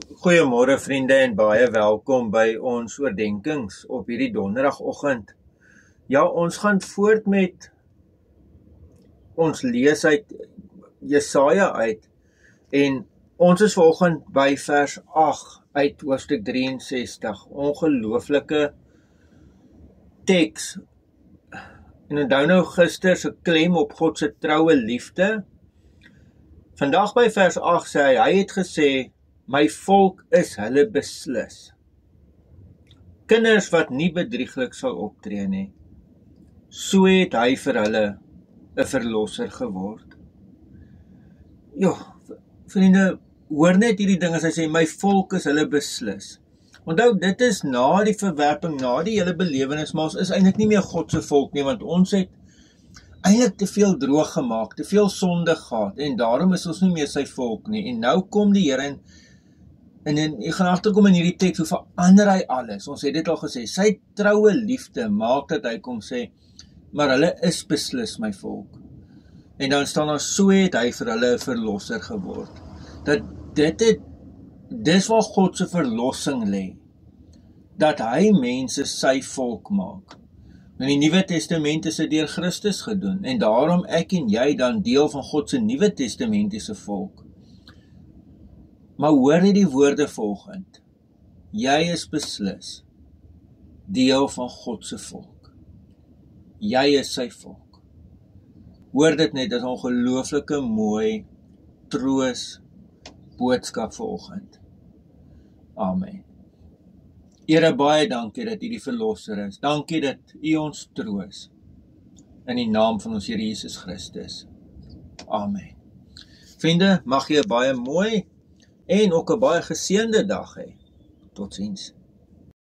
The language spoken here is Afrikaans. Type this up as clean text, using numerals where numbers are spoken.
Goeiemôre vriende en baie welkom by ons oordenkings op hierdie donderdagoggend. Ja, ons gaan voort met ons lees uit Jesaja uit en ons is vanoggend by vers 8 uit hoofstuk 63. Ongelooflike teks. En onthou nou gister se klem op God se troue liefde. Vandag by vers 8 sê hy het gesê, my volk is hulle beslis. Kinders wat nie bedrieglik sal optree nie. So het hy vir hulle 'n verlosser geword. Ja, vriende, hoor net hierdie ding as hy sê, my volk is hulle beslis. Onthou, dit is na die verwerping, na die hele belewenis, maar ons is eintlik nie meer God se volk nie, want ons het eintlik te veel droog gemaak, te veel sonde gehad, en daarom is ons nie meer sy volk nie. En nou kom die Here en jy gaan agterkom in hierdie teks, hoe verander hy alles. Ons het dit al gesê, sy troue liefde maak dat hy kom sê, maar hulle is beslis my volk. En dan staan daar, so het hy vir hulle 'n verlosser geword. Dat dis waar God se verlossing lê. Dat hy mense sy volk maak. In die Nuwe Testament is dit deur Christus gedoen, en daarom ek en jy dan deel van God se Nuwe Testamentiese volk. Maar hoor net die woorde volgend. Jy is beslis deel van God se volk. Jy is sy volk. Hoor dit net, dit is 'n ongelooflike mooi troos boodskap vanoggend. Amen. Here, baie dankie dat U die verlosser is. Dankie dat U ons troos. In die naam van ons Here Jesus Christus. Amen. Vriende, mag jy 'n baie mooi en ook 'n baie geseënde dag hê. Totsiens.